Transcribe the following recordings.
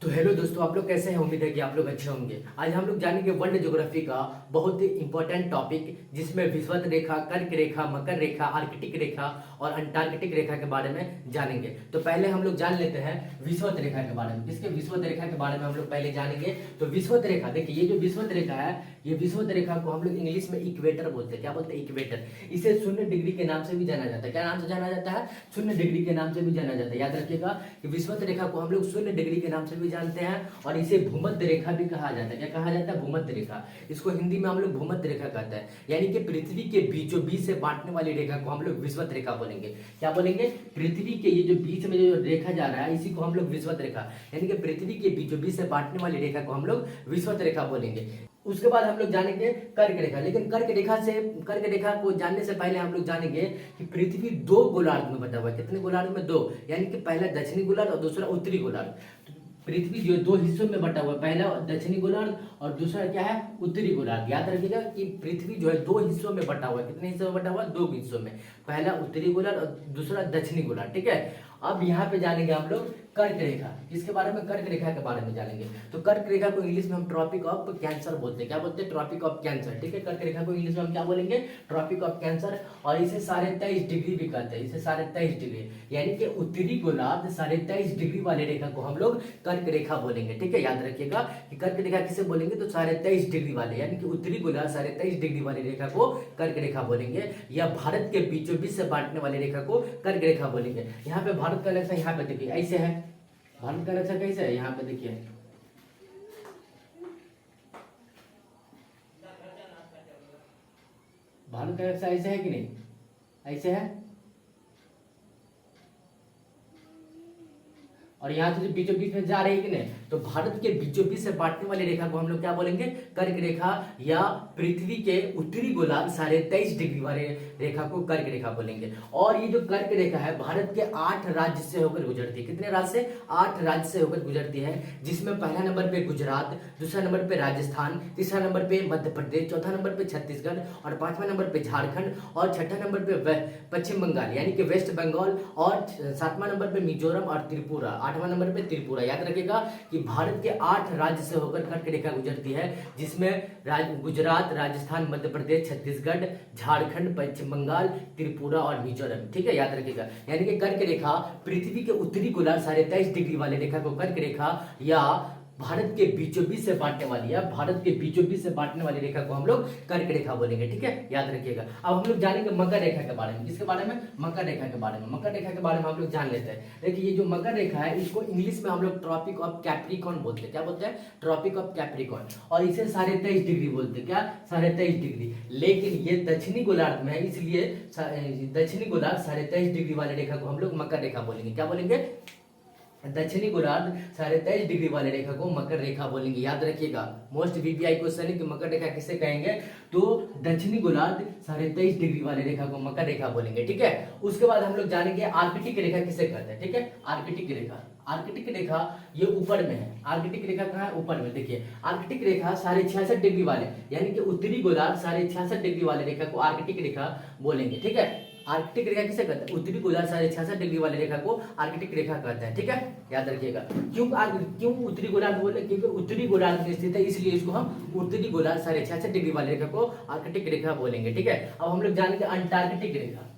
तो हेलो दोस्तों, आप लोग कैसे हैं। उम्मीद है कि आप लोग अच्छे होंगे। आज हम लोग जानेंगे वर्ल्ड ज्योग्राफी का बहुत ही इंपॉर्टेंट टॉपिक, जिसमें विषुवत रेखा, कर्क रेखा, मकर रेखा, आर्कटिक रेखा और अंटार्कटिक रेखा के बारे में जानेंगे। तो पहले हम लोग जान लेते हैं विषुवत रेखा के बारे में। इसके विषुवत रेखा के बारे में हम लोग पहले जानेंगे। तो विषुवत रेखा, देखिए ये जो विषुवत रेखा है, ये विषुवत रेखा को हम लोग इंग्लिश में इक्वेटर बोलते हैं। क्या बोलते हैं? इक्वेटर। इसे 0 डिग्री के नाम से भी जाना जाता है। क्या नाम से जाना जाता है? 0 डिग्री के नाम से भी जाना जाता है। याद रखिएगा कि विषुवत रेखा को हम लोग 0 डिग्री के नाम से भी जानते हैं और इसे भूमध्य रेखा भी कहा जाता है। क्या कहा जाता है? भूमध्य रेखा। इसको हिंदी में हम लोग भूमध्य रेखा कहते हैं, यानी कि पृथ्वी के बीचों बीच से बांटने वाली रेखा को हम लोग विषुवत रेखा बोलेंगे। क्या बोलेंगे? पृथ्वी के ये जो बीच में जो रेखा जा रहा है, इसी को हम लोग विषुवत रेखा, यानी कि पृथ्वी के बीचों बीच से बांटने वाली रेखा को हम लोग विषुवत रेखा बोलेंगे। उसके बाद हम लोग जानेंगे कर्क रेखा। लेकिन कर्क रेखा को जानने से पहले हम लोग जानेंगे कि पृथ्वी 2 गोलार्ध में बटा हुआ है। कितने गोलार्ध में? 2, यानी कि पहला दक्षिणी गोलार्ध और दूसरा उत्तरी गोलार्ध। पृथ्वी जो 2 हिस्सों में बटा हुआ है, पहला दक्षिणी गोलार्ध और दूसरा क्या है? उत्तरी गोलार्ध। याद रखिएगा कि पृथ्वी जो है 2 हिस्सों में बटा हुआ है। कितने हिस्सों में बटा हुआ है? 2 हिस्सों में। पहला उत्तरी गोलार्ध और दूसरा दक्षिणी गोलार्ध। ठीक है। अब यहाँ पे जानेंगे हम लोग कर्क रेखा। किसके बारे में? कर्क रेखा के बारे में जानेंगे। तो कर्क रेखा को इंग्लिश में हम ट्रॉपिक ऑफ कैंसर बोलते हैं। क्या बोलते हैं? Tropic of cancer. ठीक है। कर्क रेखा को इंग्लिश में हम क्या बोलेंगे? Tropic of cancer. और इसे 23.5 डिग्री भी कहते हैं। इसे 23.5 डिग्री, यानी कि उत्तरी गोलार्ध 23.5 डिग्री वाले रेखा को हम लोग कर्क रेखा बोलेंगे। ठीक है। याद रखिएगा कि कर्क रेखा किसे बोलेंगे? तो 23.5 डिग्री वाले, यानी कि उत्तरी गोलार्ध 23.5 डिग्री वाली रेखा को कर्क रेखा बोलेंगे, या भारत के बीचों बीच से बांटने वाली रेखा को कर्क रेखा बोलेंगे। यहाँ पे भारत का नक्शा यहाँ पे देखिए ऐसे है। भारत का नक्शा कैसे है? यहाँ पे देखिए, भारत का नक्शा ऐसे है कि नहीं? ऐसे है। और यहाँ से जो बीचों बीच में जा रही है कि नहीं, तो भारत के बीचों बीच से बांटने वाली रेखा को हम लोग क्या बोलेंगे? कर्क रेखा, या पृथ्वी के उत्तरी गोलार्ध 23.5 डिग्री वाले रेखा को कर्क रेखा बोलेंगे। और ये जो कर्क रेखा है, भारत के 8 राज्य से होकर गुजरती है। कितने राज्य से? 8 राज्य से होकर गुजरती है, जिसमें पहला नंबर पे गुजरात, दूसरा नंबर पे राजस्थान, तीसरा नंबर पे मध्य प्रदेश, चौथा नंबर पे छत्तीसगढ़ और 5वां नंबर पे झारखंड और छठा नंबर पे पश्चिम बंगाल, यानी कि वेस्ट बंगाल, और 7वां नंबर पे मिजोरम और त्रिपुरा, 8वां नंबर पे त्रिपुरा। याद रखिएगा कि भारत के 8 राज्य से होकर कर्क रेखा गुजरती है, जिसमें गुजरात, राजस्थान, मध्य प्रदेश, छत्तीसगढ़, झारखंड, पश्चिम बंगाल, त्रिपुरा और मिजोरम। ठीक है। याद रखिएगा, यानी कि कर्क रेखा पृथ्वी के उत्तरी गोलार्ध 23.5 डिग्री वाले रेखा को कर्क रेखा, या भारत के बीचों बीच से बांटने वाली, या भारत के बीचों बीच से बांटने वाली रेखा को हम लोग कर्क रेखा बोलेंगे। ठीक है। याद रखिएगा। अब हम लोग जानेंगे मकर रेखा के बारे में। किसके बारे में? मकर रेखा के बारे में। मकर रेखा के बारे में हम लोग जान लेते हैं। देखिए ये जो मकर रेखा है, इसको इंग्लिश में हम लोग ट्रॉपिक ऑफ कैप्रिकॉर्न बोलते हैं। क्या बोलते हैं? Tropic of capricorn. और इसे 23.5 डिग्री बोलते हैं। क्या? 23.5 डिग्री। लेकिन ये दक्षिणी गोलार्ध में है, इसलिए दक्षिणी गोलार्ध 23.5 डिग्री वाली रेखा को हम लोग मकर रेखा बोलेंगे। क्या बोलेंगे? दक्षिणी गोलार्ध 23.5 डिग्री वाले रेखा को मकर रेखा बोलेंगे। याद रखिएगा, मोस्ट वीपीआई क्वेश्चन है कि मकर रेखा किसे कहेंगे? तो दक्षिणी गोलार्ध 23.5 डिग्री वाले रेखा को मकर रेखा बोलेंगे। ठीक है। उसके बाद हम लोग जानेंगे आर्कटिक रेखा किसे कहते हैं। ठीक है। आर्कटिक रेखा, आर्कटिक रेखा ये ऊपर में है। आर्कटिक रेखा कहाँ है? ऊपर में। देखिए आर्कटिक रेखा 66.5 डिग्री वाले, यानी कि उत्तरी गोलार्ध 66.5 डिग्री वाले रेखा को आर्कटिक रेखा बोलेंगे। ठीक है। आर्कटिक रेखा किसे कहते हैं? उत्तरी गोलार्ध 66.5 डिग्री वाले रेखा को आर्कटिक रेखा कहते हैं। ठीक है। याद रखिएगा। क्यों उत्तरी गोलार्ध बोले? क्योंकि उत्तरी गोलार्ध में स्थित है, इसलिए इसको हम उत्तरी गोलार्ध 66.5 डिग्री वाले रेखा को आर्कटिक रेखा बोलेंगे। ठीक है। अब हम लोग जानेंगे अंटार्कटिक रेखा।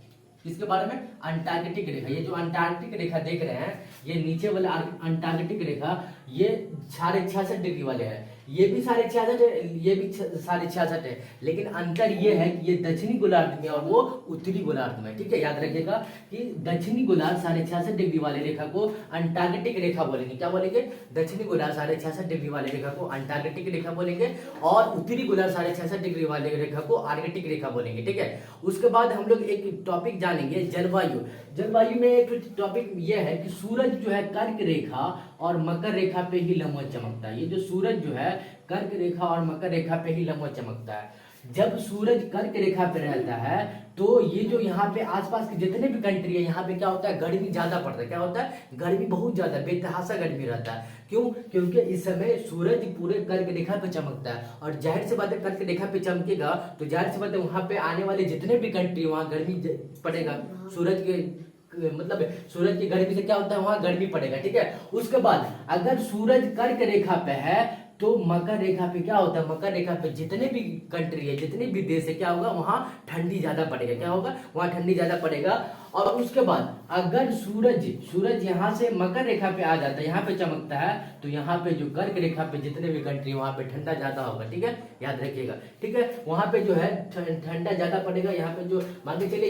किसके बारे में? अंटार्कटिक रेखा। ये जो अंटार्कटिक रेखा देख रहे हैं, ये नीचे वाला अंटार्कटिक रेखा, ये 66.5 डिग्री वाले है। ये भी 66.5 है, ये भी 66.5 है, लेकिन अंतर ये है कि ये दक्षिणी गोलार्ध में और वो उत्तरी गोलार्ध में। ठीक है। याद रखिएगा कि दक्षिणी गोलार्ध 66.5 डिग्री वाले रेखा को अंटार्कटिक रेखा बोलेंगे। क्या बोलेंगे? दक्षिणी गोलार्ध 66.5 डिग्री वाले रेखा को अंटार्कटिक रेखा बोलेंगे, और उत्तरी गोलार्ध 66.5 डिग्री वाले रेखा को आर्कटिक रेखा बोलेंगे। ठीक है। उसके बाद हम लोग एक टॉपिक जानेंगे, जलवायु। जलवायु में एक टॉपिक यह है कि सूरज जो है कर्क रेखा और मकर रेखा पे ही लंबवत चमकता है। ये जो सूरज जो है कर्क रेखा और मकर रेखा पे ही लंबवत चमकता है। जब सूरज कर्क रेखा पे रहता है, तो ये जो यहाँ पे आसपास के जितने भी कंट्री है, यहाँ पे क्या होता है? गर्मी ज्यादा पड़ता है। क्या होता है? गर्मी बहुत ज्यादा, बेतहाशा गर्मी रहता है। क्यों? क्योंकि इस समय सूरज पूरे कर्क रेखा पे चमकता है, और जाहिर सी बात है कर्क रेखा पे चमकेगा तो जाहिर सी बात है वहां पे आने वाले जितने भी कंट्री, वहां गर्मी पड़ेगा। सूरज के मतलब सूरज की गर्मी से क्या होता है, वहां गर्मी पड़ेगा, ठीक है। उसके बाद अगर सूरज कर्क रेखा पे है तो मकर रेखा पे क्या होता है, मकर रेखा पे जितने भी कंट्री है, जितने भी देश है, क्या होगा, वहां ठंडी ज्यादा पड़ेगा, क्या होगा, वहां ठंडी ज्यादा पड़ेगा। और उसके बाद अगर सूरज यहाँ से मकर रेखा पे आ जाता है, यहाँ पे चमकता है, तो यहाँ पे जो कर्क रेखा पे जितने भी कंट्री वहां पे ठंडा ज्यादा होगा, ठीक है, याद रखिएगा, ठीक है। वहां पे जो है ठंडा ज्यादा पड़ेगा। यहाँ पे जो मान के चलिए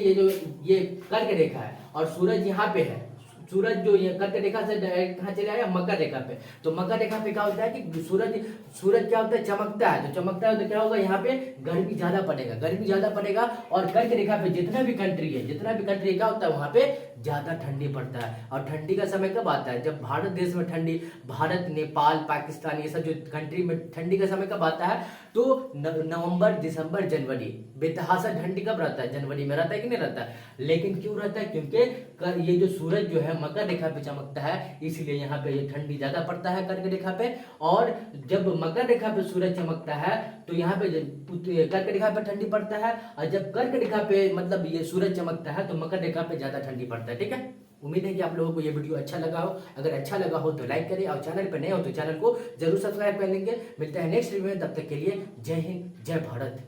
ये कर्क रेखा है और सूरज यहाँ पे है, सूरज जो ये कर्क रेखा से कहाँ चले आया, मकर रेखा पे। तो मकर रेखा पे क्या होता है कि सूरज क्या होता है, चमकता है, तो चमकता है तो क्या होगा, यहाँ पे गर्मी ज्यादा पड़ेगा। और कर्क रेखा पे जितना भी कंट्री क्या होता है, वहां पे ज्यादा ठंडी पड़ता है। और ठंडी का समय कब आता है, जब भारत देश में ठंडी, भारत, नेपाल, पाकिस्तान, ये सब जो कंट्री में ठंडी का समय कब आता है, तो नवंबर, दिसंबर, जनवरी। बेतहासा ठंडी कब रहता है, जनवरी में रहता है कि नहीं रहता है। लेकिन क्यों रहता है, क्योंकि ये जो सूरज जो है मकर रेखा पे चमकता है, इसलिए यहाँ पे ये ठंडी ज्यादा पड़ता है कर्क रेखा पे। और जब मकर रेखा पे सूरज चमकता है तो यहाँ पे कर्क रेखा पे ठंडी पड़ता है, और जब कर्क रेखा पे मतलब ये सूरज चमकता है तो मकर रेखा पे ज्यादा ठंडी पड़ता है, ठीक है। उम्मीद है कि आप लोगों को ये वीडियो अच्छा लगा हो। अगर अच्छा लगा हो तो लाइक करें, और चैनल पर नए हो तो चैनल को जरूर सब्सक्राइब कर लेंगे। मिलते हैं नेक्स्ट वीडियो में, तब तक के लिए जय हिंद, जय भारत।